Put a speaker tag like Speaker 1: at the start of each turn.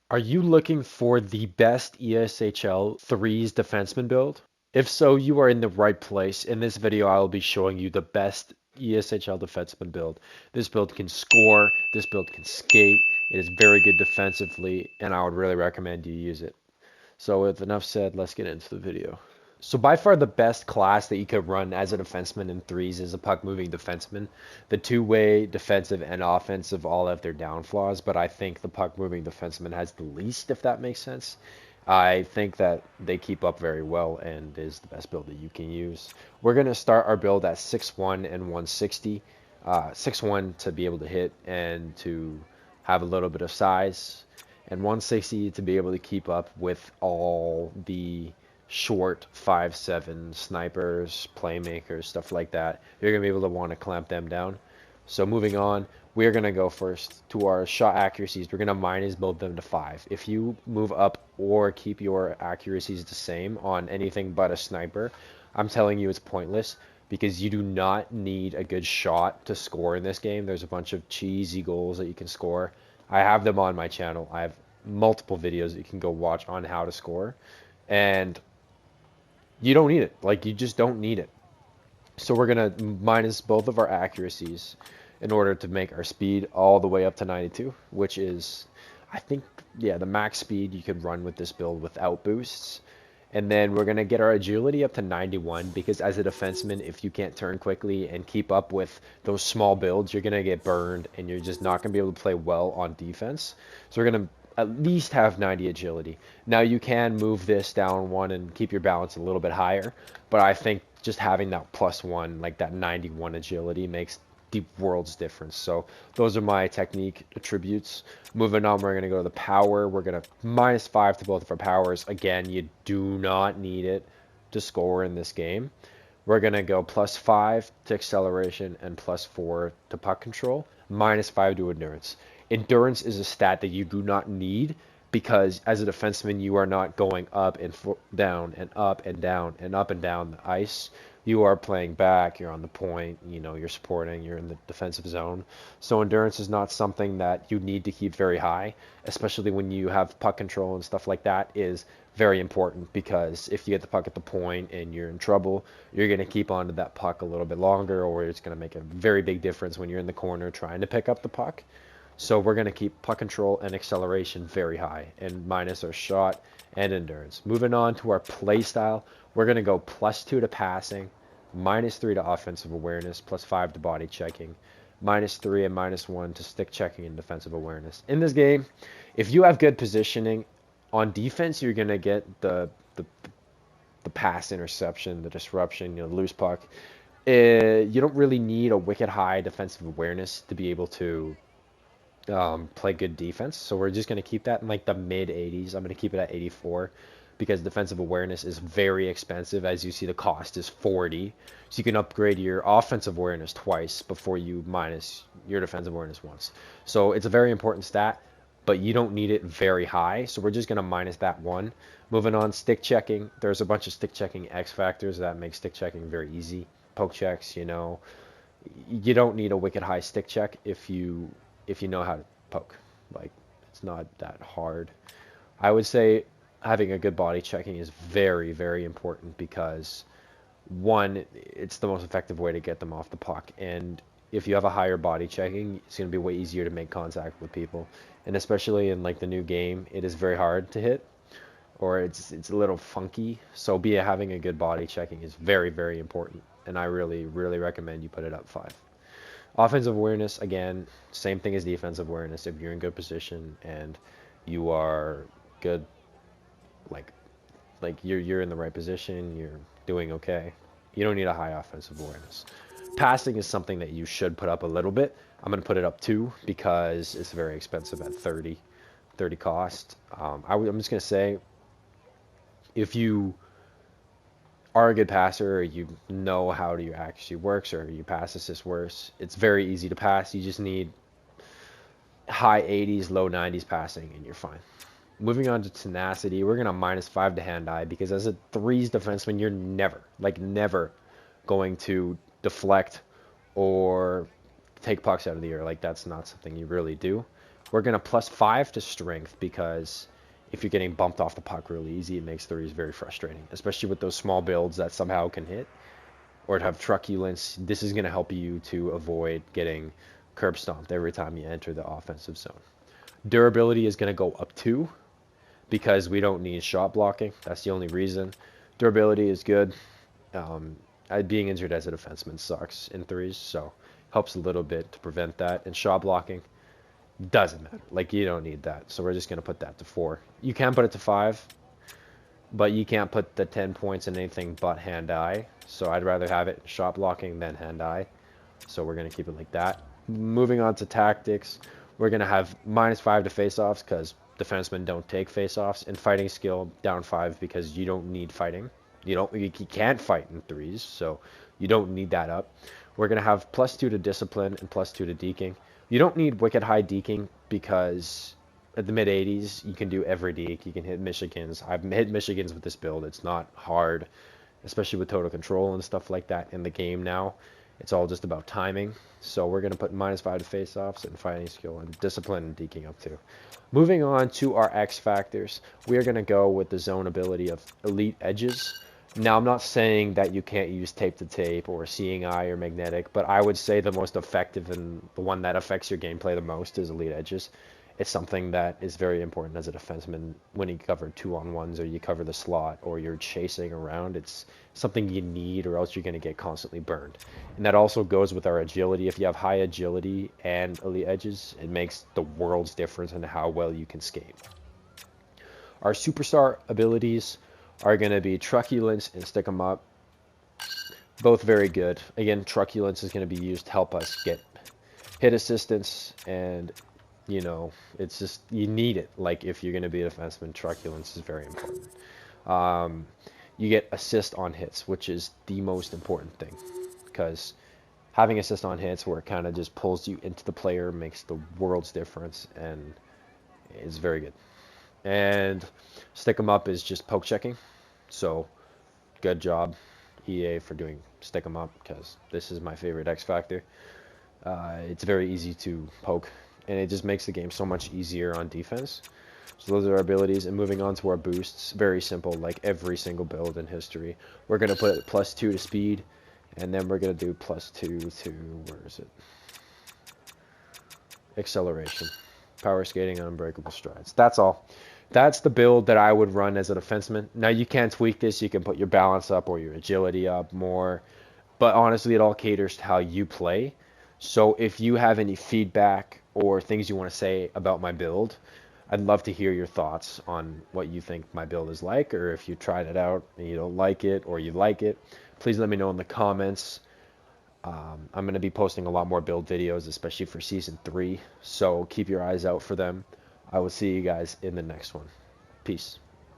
Speaker 1: Are you looking for the best ESHL threes defenseman build? If so, you are in the right place. In this video, I will be showing you the best ESHL defenseman build. This build can score, this build can skate, it is very good defensively, and I would really recommend you use it. So with enough said, let's get into the video. So by far the best class that you could run as a defenseman in threes is a puck-moving defenseman. The two-way defensive and offensive all have their downfalls, but I think the puck-moving defenseman has the least, if that makes sense. I think that they keep up very well and is the best build that you can use. We're going to start our build at 6'1 and 160. 6'1 to be able to hit and to have a little bit of size, and 160 to be able to keep up with all the short 5'7" snipers, playmakers, stuff like that. You're going to be able to want to clamp them down. So moving on, we're going to go first to our shot accuracies. We're going to minus build them to 5. If you move up or keep your accuracies the same on anything but a sniper, I'm telling you it's pointless because you do not need a good shot to score in this game. There's a bunch of cheesy goals that you can score. I have them on my channel. I have multiple videos that you can go watch on how to score. And you don't need it. Like, you just don't need it. So we're going to minus both of our accuracies in order to make our speed all the way up to 92, which is, I think, yeah, the max speed you could run with this build without boosts. And then we're going to get our agility up to 91 because as a defenseman, if you can't turn quickly and keep up with those small builds, you're going to get burned and you're just not going to be able to play well on defense. So we're going to at least have 90 agility. Now you can move this down one and keep your balance a little bit higher, but I think just having that +1, like that 91 agility, makes the world's difference. So those are my technique attributes. Moving on, we're going to go to the power. We're going to -5 to both of our powers. Again, you do not need it to score in this game. We're going to go +5 to acceleration and +4 to puck control, -5 to endurance. Endurance is a stat that you do not need because as a defenseman, you are not going up and down and up and down and up and down the ice. You are playing back, you're on the point, you know, you're supporting, you're in the defensive zone. So endurance is not something that you need to keep very high, especially when you have puck control and stuff like that is very important because if you get the puck at the point and you're in trouble, you're going to keep onto that puck a little bit longer, or it's going to make a very big difference when you're in the corner trying to pick up the puck. So we're going to keep puck control and acceleration very high and minus our shot and endurance. Moving on to our play style, we're going to go +2 to passing, -3 to offensive awareness, +5 to body checking, -3 and -1 to stick checking and defensive awareness. In this game, if you have good positioning on defense, you're going to get the pass interception, the disruption, you know, loose puck. You don't really need a wicked high defensive awareness to be able to play good defense. So we're just going to keep that in like the mid 80s. I'm going to keep it at 84 because defensive awareness is very expensive. As you see, the cost is 40. So you can upgrade your offensive awareness twice before you minus your defensive awareness once. So it's a very important stat, but you don't need it very high. So we're just going to minus that one. Moving on, stick checking. There's a bunch of stick checking X factors that make stick checking very easy. Poke checks, you know, you don't need a wicked high stick check if you know how to poke. Like, it's not that hard. I would say having a good body checking is very, very important because one, it's the most effective way to get them off the puck. And if you have a higher body checking, it's going to be way easier to make contact with people. And especially in like the new game, it is very hard to hit, or it's a little funky. So having a good body checking is very, very important. And I really, really recommend you put it up 5. Offensive awareness, again, same thing as defensive awareness. If you're in good position and you are good, like you're in the right position, you're doing okay. You don't need a high offensive awareness. Passing is something that you should put up a little bit. I'm going to put it up 2 because it's very expensive at 30 cost. I'm just going to say if you are a good passer, or you know how your accuracy works, or your pass assist works, it's very easy to pass. You just need high 80s, low 90s passing, and you're fine. Moving on to tenacity, we're going to -5 to hand-eye because as a threes defenseman, you're never, like never, going to deflect or take pucks out of the air. Like, that's not something you really do. We're going to +5 to strength because if you're getting bumped off the puck really easy, it makes threes very frustrating, especially with those small builds that somehow can hit or to have truculence. This is going to help you to avoid getting curb stomped every time you enter the offensive zone. Durability is going to go up 2 because we don't need shot blocking. That's the only reason. Durability is good. Being injured as a defenseman sucks in threes, so helps a little bit to prevent that. And shot blocking doesn't matter. Like, you don't need that. So we're just going to put that to 4. You can put it to 5, but you can't put the 10 points in anything but hand-eye. So I'd rather have it shot blocking than hand-eye. So we're going to keep it like that. Moving on to tactics, we're going to have -5 to face-offs because defensemen don't take face-offs, and fighting skill down 5 because you don't need fighting. You can't fight in threes, so you don't need that up. We're going to have +2 to discipline and +2 to deking. You don't need wicked high deking because at the mid-80s, you can do every deke. You can hit Michigans. I've hit Michigans with this build. It's not hard, especially with total control and stuff like that in the game now. It's all just about timing. So we're going to put -5 to face-offs and fighting skill and discipline and deking up too. Moving on to our X factors, we are going to go with the zone ability of elite edges. Now, I'm not saying that you can't use tape to tape or seeing eye or magnetic, but I would say the most effective and the one that affects your gameplay the most is elite edges. It's something that is very important as a defenseman when you cover 2-on-1s or you cover the slot or you're chasing around. It's something you need or else you're going to get constantly burned. And that also goes with our agility. If you have high agility and elite edges, it makes the world's difference in how well you can skate. Our superstar abilities are going to be truculence and stick 'em up. Both very good. Again, truculence is going to be used to help us get hit assistance, and you know, it's just, you need it. Like, if you're going to be a defenseman, truculence is very important. You get assist on hits, which is the most important thing, because having assist on hits where it kind of just pulls you into the player makes the world's difference, and it's very good. And stick 'em up is just poke checking. So good job, EA, for doing stick 'em up, because this is my favorite X factor. It's very easy to poke, and it just makes the game so much easier on defense. So those are our abilities. And moving on to our boosts, very simple, like every single build in history. We're going to put +2 to speed, and then we're going to do +2 to, where is it? Acceleration. Power skating and unbreakable strides. That's all. That's the build that I would run as a defenseman. Now, you can tweak this. You can put your balance up or your agility up more. But honestly, it all caters to how you play. So if you have any feedback or things you want to say about my build, I'd love to hear your thoughts on what you think my build is like, or if you tried it out and you don't like it or you like it, please let me know in the comments. I'm going to be posting a lot more build videos, especially for Season 3, so keep your eyes out for them. I will see you guys in the next one. Peace.